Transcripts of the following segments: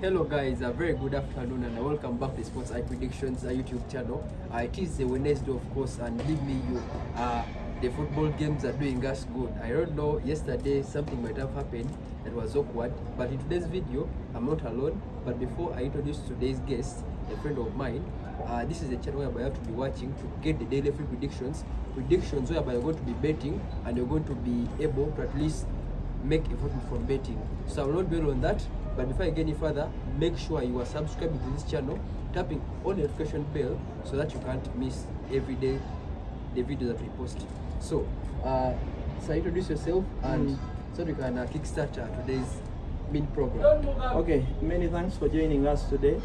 Hello guys, a very good afternoon and welcome back to the Sports Eye Predictions YouTube channel. It is a Wednesday of course, and believe me the football games are doing us good. I don't know, yesterday something might have happened that was awkward, but in today's video I'm not alone. But before I introduce today's guest, a friend of mine, this is a channel where you have to be watching to get the daily free predictions whereby you're going to be betting and you're going to be able to at least make a fortune from betting. So I will not dwell on that, but before I get any further, make sure you are subscribing to this channel, tapping on the notification bell so that you can't miss every day the video that we post. So introduce yourself and so we can kickstart today's main program. Okay, many thanks for joining us today.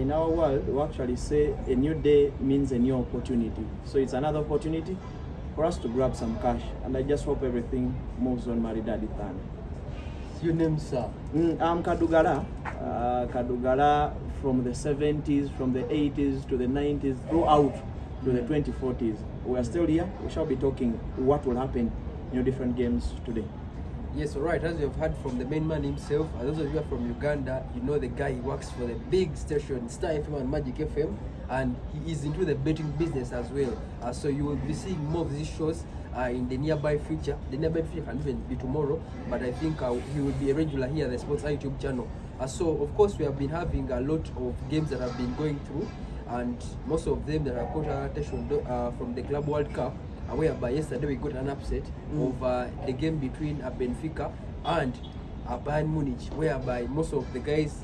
In our world, we actually say a new day means a new opportunity. So it's another opportunity for us to grab some cash, and I just hope everything moves on Maridadi Than. Your name, sir? I'm Kadugala. Kadugala from the 70s, from the 80s to the 90s, throughout to the 2040s. We are still here. We shall be talking what will happen in different games today. Yes, all right. As you have heard from the main man himself, as those of you are from Uganda, you know the guy. He works for the big station Star FM and Magic FM, and he is into the betting business as well. So you will be seeing more of these shows in the nearby future. The nearby future can even be tomorrow, but I think he will be a regular here at the Sports YouTube channel. So of course we have been having a lot of games that have been going through, and most of them that are caught our attention from the Club World Cup. Whereby yesterday we got an upset of the game between Benfica and Bayern Munich, whereby most of the guys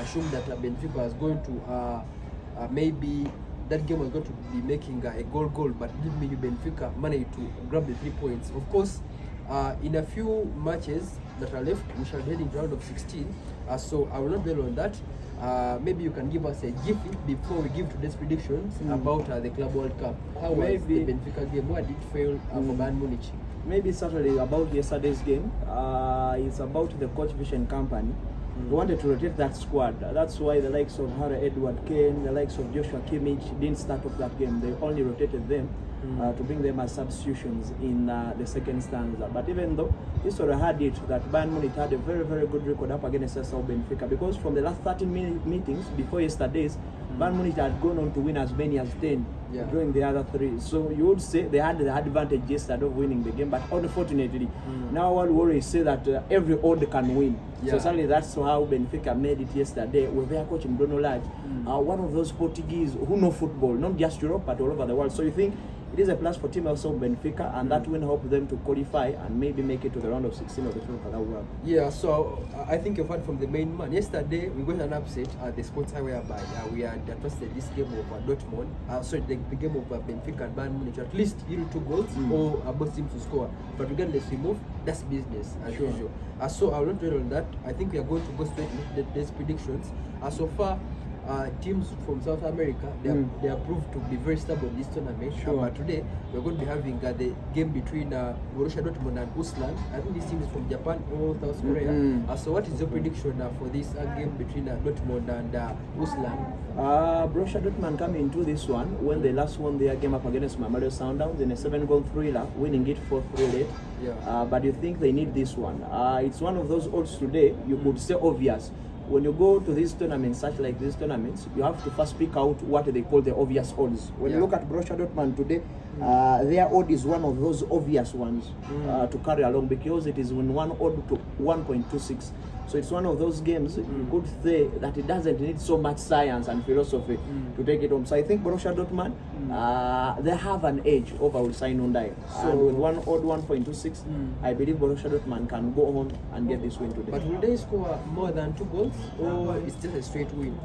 assumed that Benfica was going to maybe that game was going to be making a goal, but give me Benfica managed to grab the 3 points. Of course, in a few matches that are left, we shall be heading to round of 16. So I will not dwell on that. Maybe you can give us a jiffy before we give today's predictions about the Club World Cup. How was the Benfica game? Why did it fail for Bayern Munich? Maybe certainly about yesterday's game. It's about the coach Vision Company. We wanted to rotate that squad. That's why the likes of Harry Edward Kane, the likes of Joshua Kimmich didn't start off that game. They only rotated them to bring them as substitutions in the second stanza. But even though history had it that Bayern Munich had a very, very good record up against SSL Benfica, because from the last 13 meetings before yesterday's, Bayern Munich had gone on to win as many as 10 during the other 3. So you would say they had the advantage yesterday of winning the game, but unfortunately, now one will always say that every odd can win. So certainly that's how Benfica made it yesterday with their coach Bruno Lage, one of those Portuguese who know football, not just Europe but all over the world. So you think it is a plus for Team also Benfica, and that will help them to qualify and maybe make it to the round of 16 of the FIFA World. Yeah, so I think you've heard from the main man. Yesterday we got an upset at the Sports High whereby we had trusted this game of Dortmund. The game of Benfica and Bayern Munich, at least 2 goals or both teams to score. But regardless, we move. That's business as usual. So I will not dwell on that. I think we are going to go straight into these predictions. So far, teams from South America, they are proved to be very stable in this tournament. But today we're going to be having the game between Borussia Dortmund and Uslan. I think this team is from Japan or South Korea. So what is your prediction for this game between Dortmund and Uslan? Borussia Dortmund come into this one when they last won their game up against Mamelodi Sundowns in a 7-goal thriller, winning it 4-3 late. But you think they need this one? It's one of those odds today, you could say obvious. When you go to these tournaments, such like these tournaments, you have to first pick out what they call the obvious odds. When you look at Borussia Dortmund today, their odd is one of those obvious ones to carry along, because it is in one odd to 1.26. So it's one of those games you could say that it doesn't need so much science and philosophy to take it home. So I think Borussia Dortmund, they have an edge over Ulsan Hyundai. So with one odd 1.26, I believe Borussia Dortmund can go home and get this win today. But will they score more than 2 goals, or it's just a straight win?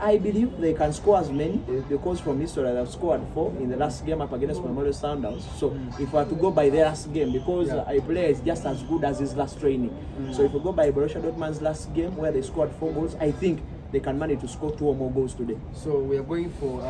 I believe they can score as many, because from history they've scored 4 in the last game up against Mamelodi Sundowns. So if we are to go by their last game, because a player is just as good as his last training. So if we go by Borussia Dortmund's last game where they scored 4 goals, I think they can manage to score 2 or more goals today. So we are going for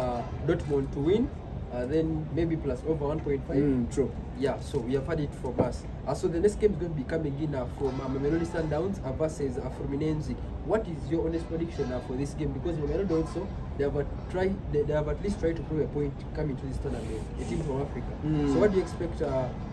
Dortmund to win, then maybe plus over 1.5. True. Yeah, so we have had it from us. So the next game is going to be coming in from Mamelodi Sundowns versus Fluminense. what is your honest prediction for this game? Because Mamelodi also, they have at least tried to prove a point coming to this tournament, a team from Africa. So what do you expect?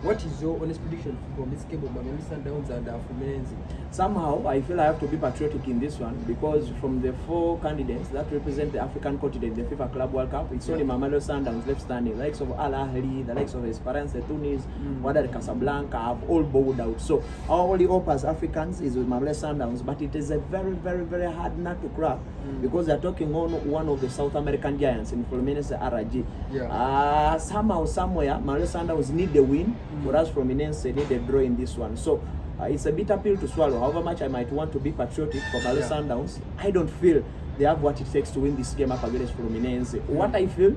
What is your honest prediction from this game of Mamelodi Sundowns and Fluminense? Somehow, I feel I have to be patriotic in this one, because from the 4 candidates that represent the African continent, the FIFA Club World Cup, it's only Mamelodi Sundowns left standing. The likes of Al Ahly, the likes of Esperance de Tunis, Wydad Casablanca have all bowed out. So our only hope as Africans is with Mamelodi Sundowns, but it is a very, very, very hard nut to crack, because they're talking on one of the South American giants in Fluminense RG. Somehow, somewhere, Mamelodi Sundowns need the win, whereas Fluminense need a draw in this one. So it's a bitter pill to swallow. However much I might want to be patriotic for Mamelodi Sundowns, I don't feel they have what it takes to win this game up against Fluminense. What I feel,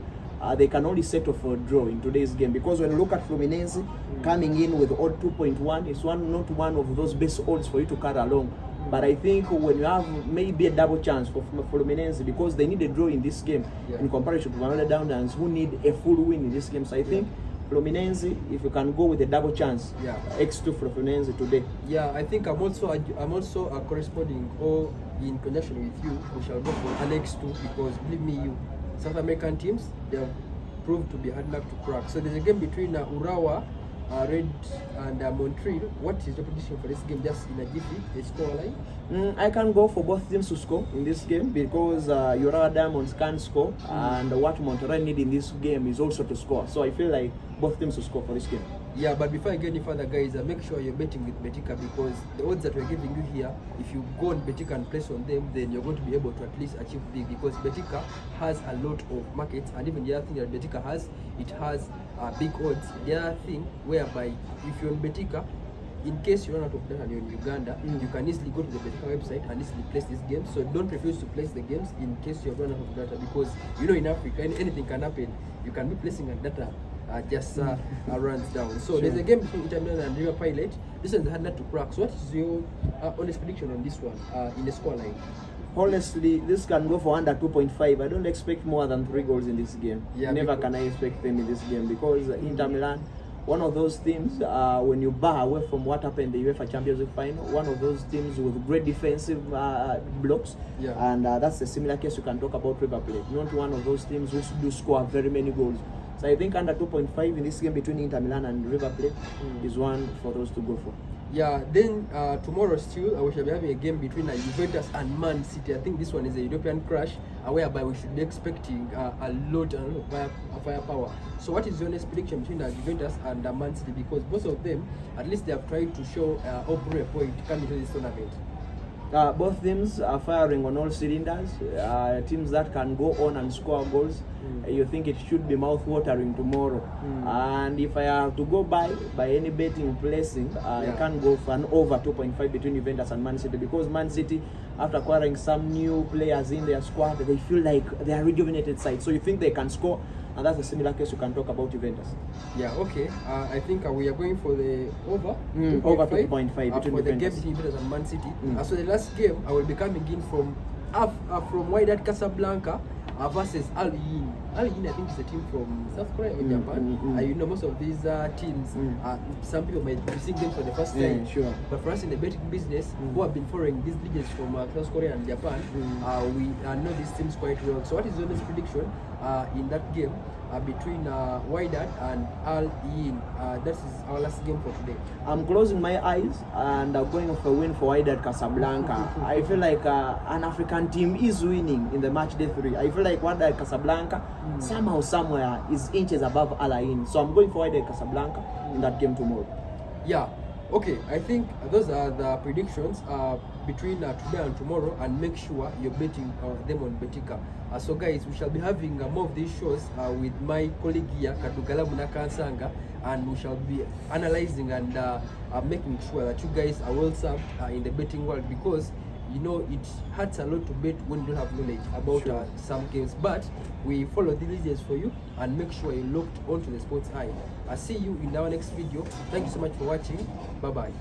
they can only settle for a draw in today's game, because when you look at Fluminense coming in with odd 2.1, it's not one of those best odds for you to carry along. But I think when you have maybe a double chance for Fluminense, because they need a draw in this game in comparison to Mamelodi Sundowns, who need a full win in this game. So I think Fluminense, if you can go with a double chance, X2 for Fluminense today. Yeah, I think I'm also corresponding, or in conjunction with you, we shall go for an X2, because believe me, South American teams, they have proved to be hard luck to crack. So there's a game between Urawa Red and Montreal. What is your prediction for this game, just in a jiffy, a scoreline? I can go for both teams to score in this game, because Urawa Diamonds can score, and what Montreal need in this game is also to score. So I feel like both teams will score for this game. Yeah, but before I get any further, guys, make sure you're betting with Betika, because the odds that we're giving you here, if you go on Betika and place on them, then you're going to be able to at least achieve big, because Betika has a lot of markets, and even the other thing that Betika has, it has big odds. The other thing whereby if you're on Betika, in case you run out of data and you're in Uganda, you can easily go to the Betika website and easily place these games. So don't refuse to place the games in case you're running out of data, because you know in Africa anything can happen. You can be placing a data just runs down. So there's a game between Inter Milan and River Pilot. This one's hard not to crack. So what is your honest prediction on this one in the scoreline? Honestly, this can go for under 2.5. I don't expect more than 3 goals in this game. Never can I expect them in this game, because Inter Milan, one of those teams, when you bar away from what happened in the UEFA Champions League final, one of those teams with great defensive blocks, and that's a similar case you can talk about River Plate. Not one of those teams who do score very many goals. So I think under 2.5 in this game between Inter Milan and River Plate is one for those to go for. Yeah, then tomorrow still we shall be having a game between Juventus and Man City. I think this one is a European crash, whereby we should be expecting a lot of firepower. So what is your next prediction between Juventus and Man City? Because both of them, at least they have tried to show or prove a point coming to this tournament. Both teams are firing on all cylinders. Teams that can go on and score goals. You think it should be mouth-watering tomorrow. And if I have to go by any betting placing, I can go for an over 2.5 between Juventus and Man City, because Man City, after acquiring some new players in their squad, they feel like they are rejuvenated side. So you think they can score, and that's a similar case you can talk about Juventus. Yeah, okay. I think we are going for the over. Over 2.5 between for the game Juventus. between Juventus and Man City. So the last game, I will be coming in from Wydad Casablanca versus Al Ain. Al Ain, I think, is a team from South Korea or Japan. You know, most of these teams, some people might be seeing them for the first time. But for us in the betting business, who have been following these leagues from South Korea and Japan, we know these teams quite well. So what is your next prediction in that game between Wydad and Al Ain? That is our last game for today. I'm closing my eyes and I'm going for a win for Wydad Casablanca. I feel like an African team is winning in the match day 3. I feel like Wydad Casablanca somehow, somewhere is inches above Al Ain. So I'm going for Wydad Casablanca in that game tomorrow. Yeah. Okay, I think those are the predictions between today and tomorrow, and make sure you're betting them on Betika. So guys, we shall be having more of these shows with my colleague here, Kadugala Munakansanga, and we shall be analyzing and making sure that you guys are well served in the betting world, because you know it hurts a lot to bet when you don't have knowledge about some games. But we follow the diligence for you and make sure you looked onto the Sports Eye. I'll see you in our next video. Thank you so much for watching. Bye bye.